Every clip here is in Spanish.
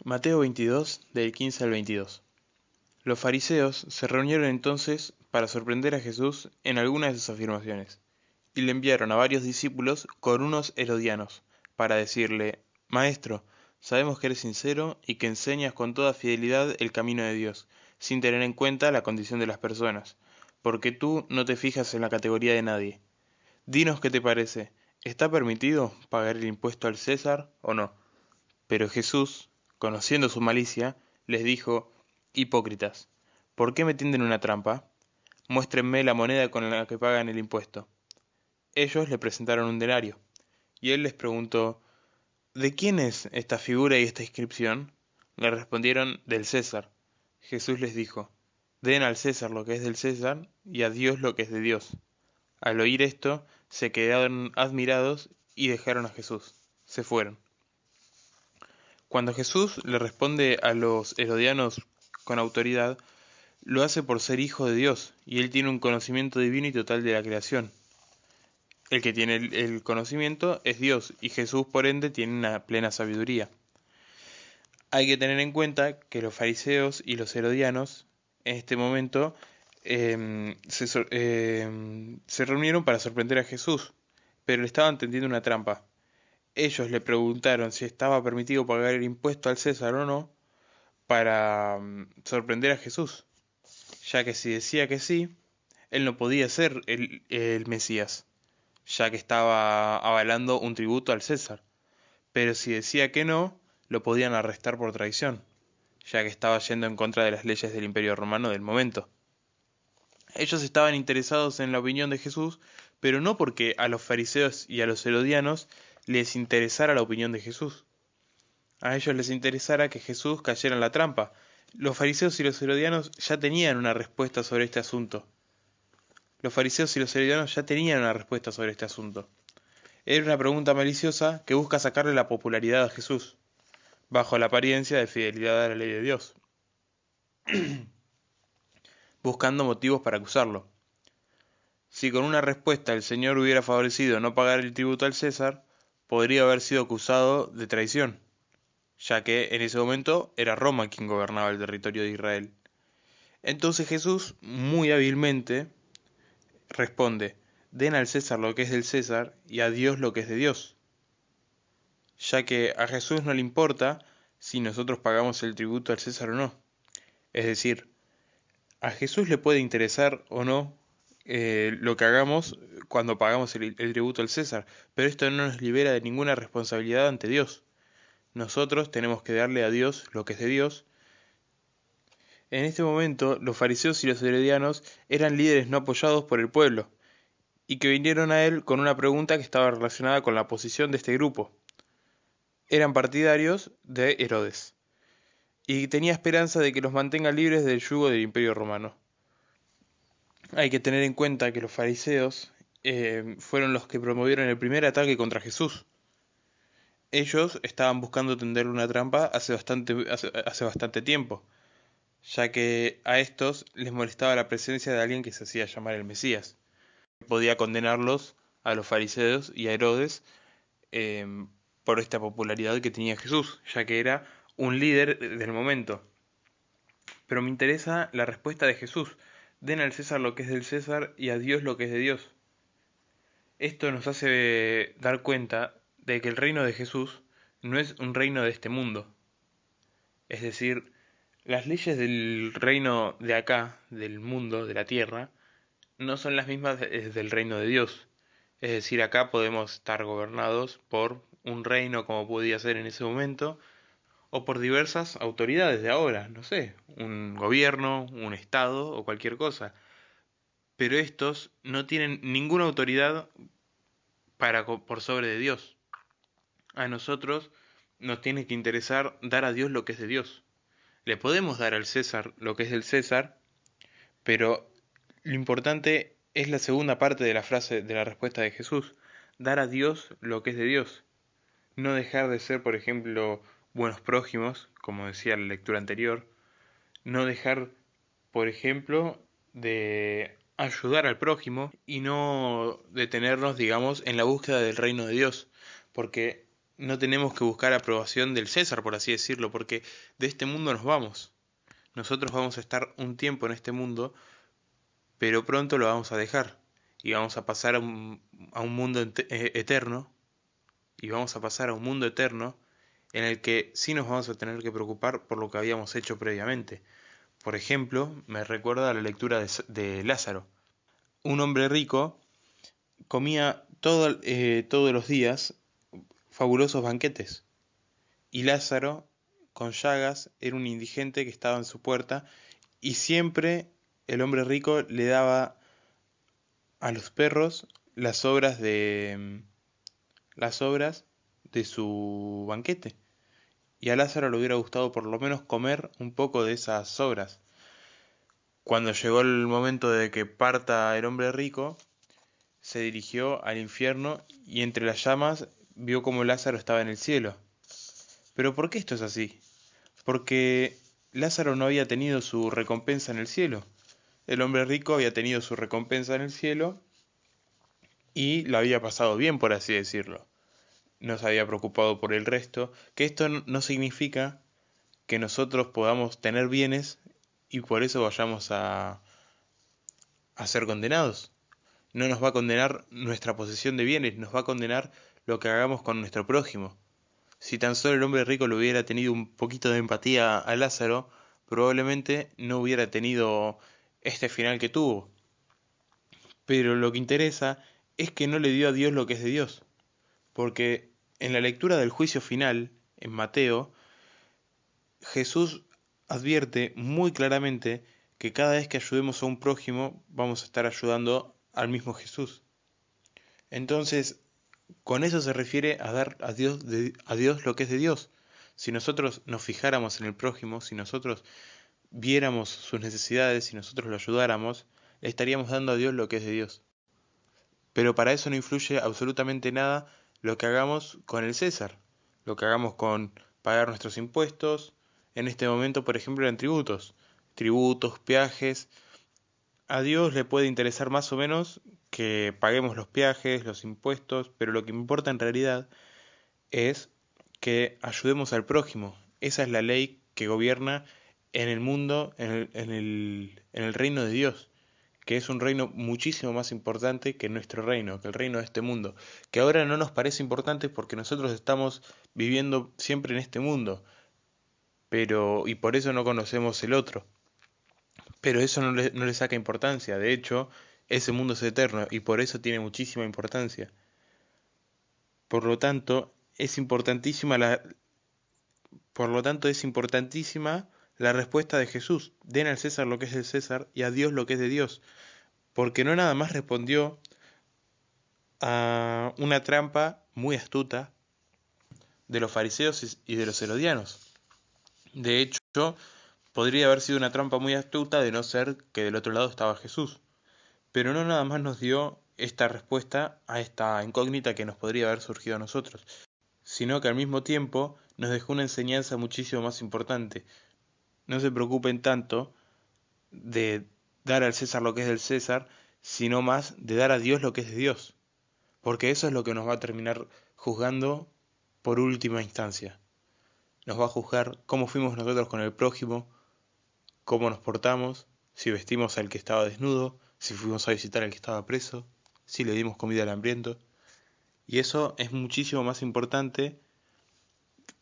Mateo 22, del 15 al 22. Los fariseos se reunieron entonces para sorprender a Jesús en alguna de sus afirmaciones, y le enviaron a varios discípulos con unos herodianos, para decirle: Maestro, sabemos que eres sincero y que enseñas con toda fidelidad el camino de Dios, sin tener en cuenta la condición de las personas, porque tú no te fijas en la categoría de nadie. Dinos qué te parece, ¿está permitido pagar el impuesto al César o no? Pero Jesús, conociendo su malicia, les dijo: Hipócritas, ¿por qué me tienden una trampa? Muéstrenme la moneda con la que pagan el impuesto. Ellos le presentaron un denario, y él les preguntó: ¿De quién es esta figura y esta inscripción? Le respondieron: Del César. Jesús les dijo: Den al César lo que es del César, y a Dios lo que es de Dios. Al oír esto, se quedaron admirados y dejaron a Jesús. Se fueron. Cuando Jesús le responde a los herodianos con autoridad, lo hace por ser hijo de Dios, y él tiene un conocimiento divino y total de la creación. El que tiene el conocimiento es Dios, y Jesús por ende tiene una plena sabiduría. Hay que tener en cuenta que los fariseos y los herodianos en este momento se reunieron para sorprender a Jesús, pero le estaban tendiendo una trampa. Ellos le preguntaron si estaba permitido pagar el impuesto al César o no, para sorprender a Jesús, ya que si decía que sí, él no podía ser el Mesías, ya que estaba avalando un tributo al César, pero si decía que no, lo podían arrestar por traición, ya que estaba yendo en contra de las leyes del Imperio Romano del momento. Ellos estaban interesados en la opinión de Jesús, pero no porque a los fariseos y a los herodianos les interesara la opinión de Jesús. A ellos les interesara que Jesús cayera en la trampa. Los fariseos y los herodianos ya tenían una respuesta sobre este asunto. Los fariseos y los herodianos ya tenían una respuesta sobre este asunto. Era una pregunta maliciosa que busca sacarle la popularidad a Jesús, bajo la apariencia de fidelidad a la ley de Dios, buscando motivos para acusarlo. Si con una respuesta el Señor hubiera favorecido no pagar el tributo al César, podría haber sido acusado de traición, ya que en ese momento era Roma quien gobernaba el territorio de Israel. Entonces Jesús, muy hábilmente, responde: Den al César lo que es del César y a Dios lo que es de Dios, ya que a Jesús no le importa si nosotros pagamos el tributo al César o no. Es decir, a Jesús le puede interesar o no lo que hagamos cuando pagamos el tributo al César, pero esto no nos libera de ninguna responsabilidad ante Dios. Nosotros tenemos que darle a Dios lo que es de Dios. En este momento, los fariseos y los herodianos eran líderes no apoyados por el pueblo, y que vinieron a él con una pregunta que estaba relacionada con la posición de este grupo. Eran partidarios de Herodes, y tenía esperanza de que los mantenga libres del yugo del Imperio Romano. Hay que tener en cuenta que los fariseos fueron los que promovieron el primer ataque contra Jesús. Ellos estaban buscando tenderle una trampa hace bastante tiempo, ya que a estos les molestaba la presencia de alguien que se hacía llamar el Mesías. Podía condenarlos a los fariseos y a Herodes eh, por esta popularidad que tenía Jesús, ya que era un líder del momento. Pero me interesa la respuesta de Jesús: Den al César lo que es del César y a Dios lo que es de Dios. Esto nos hace dar cuenta de que el reino de Jesús no es un reino de este mundo. Es decir, las leyes del reino de acá, del mundo, de la tierra, no son las mismas del reino de Dios. Es decir, acá podemos estar gobernados por un reino como podía ser en ese momento, o por diversas autoridades de ahora, no sé, un gobierno, un estado o cualquier cosa. Pero estos no tienen ninguna autoridad por sobre de Dios. A nosotros nos tiene que interesar dar a Dios lo que es de Dios. Le podemos dar al César lo que es del César, pero lo importante es la segunda parte de la frase de la respuesta de Jesús: dar a Dios lo que es de Dios. No dejar de ser, por ejemplo, buenos prójimos, como decía la lectura anterior. No dejar, por ejemplo, de ayudar al prójimo y no detenernos, digamos, en la búsqueda del reino de Dios, porque no tenemos que buscar aprobación del César, por así decirlo, porque de este mundo nos vamos. Nosotros vamos a estar un tiempo en este mundo, pero pronto lo vamos a dejar y vamos a pasar a un mundo eterno, y vamos a pasar a un mundo eterno en el que sí nos vamos a tener que preocupar por lo que habíamos hecho previamente. Por ejemplo, me recuerda a la lectura de Lázaro. Un hombre rico comía todos los días fabulosos banquetes, y Lázaro, con llagas, era un indigente que estaba en su puerta, y siempre el hombre rico le daba a los perros las sobras de su banquete. Y a Lázaro le hubiera gustado por lo menos comer un poco de esas sobras. Cuando llegó el momento de que parta el hombre rico, se dirigió al infierno y entre las llamas vio como Lázaro estaba en el cielo. ¿Pero por qué esto es así? Porque Lázaro no había tenido su recompensa en el cielo. El hombre rico había tenido su recompensa en el cielo y lo había pasado bien, por así decirlo. No se había preocupado por el resto, que esto no significa que nosotros podamos tener bienes y por eso vayamos a ser condenados. No nos va a condenar nuestra posesión de bienes, nos va a condenar lo que hagamos con nuestro prójimo. Si tan solo el hombre rico le hubiera tenido un poquito de empatía a Lázaro, probablemente no hubiera tenido este final que tuvo. Pero lo que interesa es que no le dio a Dios lo que es de Dios. Porque en la lectura del juicio final, en Mateo, Jesús advierte muy claramente que cada vez que ayudemos a un prójimo, vamos a estar ayudando al mismo Jesús. Entonces, con eso se refiere a dar a Dios lo que es de Dios. Si nosotros nos fijáramos en el prójimo, si nosotros viéramos sus necesidades, si nosotros lo ayudáramos, le estaríamos dando a Dios lo que es de Dios. Pero para eso no influye absolutamente nada lo que hagamos con el César, lo que hagamos con pagar nuestros impuestos. En este momento, por ejemplo, eran tributos, peajes. A Dios le puede interesar más o menos que paguemos los peajes, los impuestos, pero lo que importa en realidad es que ayudemos al prójimo. Esa es la ley que gobierna en el mundo, en el reino de Dios, que es un reino muchísimo más importante que nuestro reino, que el reino de este mundo, que ahora no nos parece importante porque nosotros estamos viviendo siempre en este mundo, pero y por eso no conocemos el otro. Pero eso no le saca importancia, de hecho, ese mundo es eterno y por eso tiene muchísima importancia. Por lo tanto, por lo tanto es importantísima la respuesta de Jesús. Den al César lo que es del César y a Dios lo que es de Dios. Porque no nada más respondió a una trampa muy astuta de los fariseos y de los herodianos. De hecho, podría haber sido una trampa muy astuta de no ser que del otro lado estaba Jesús. Pero no nada más nos dio esta respuesta a esta incógnita que nos podría haber surgido a nosotros, sino que al mismo tiempo nos dejó una enseñanza muchísimo más importante. No se preocupen tanto de dar al César lo que es del César, sino más de dar a Dios lo que es de Dios, porque eso es lo que nos va a terminar juzgando por última instancia. Nos va a juzgar cómo fuimos nosotros con el prójimo, cómo nos portamos, si vestimos al que estaba desnudo, si fuimos a visitar al que estaba preso, si le dimos comida al hambriento. Y eso es muchísimo más importante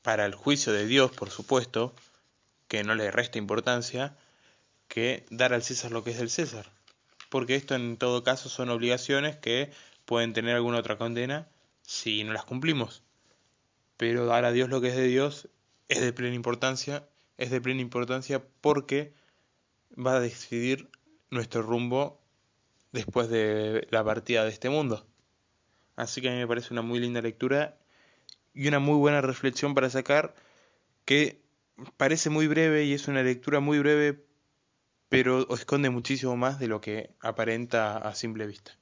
para el juicio de Dios, por supuesto, que no le resta importancia, que dar al César lo que es del César. Porque esto en todo caso son obligaciones que pueden tener alguna otra condena si no las cumplimos. Pero dar a Dios lo que es de Dios es de plena importancia porque va a decidir nuestro rumbo después de la partida de este mundo. Así que a mí me parece una muy linda lectura y una muy buena reflexión para sacar, que parece muy breve y es una lectura muy breve, pero esconde muchísimo más de lo que aparenta a simple vista.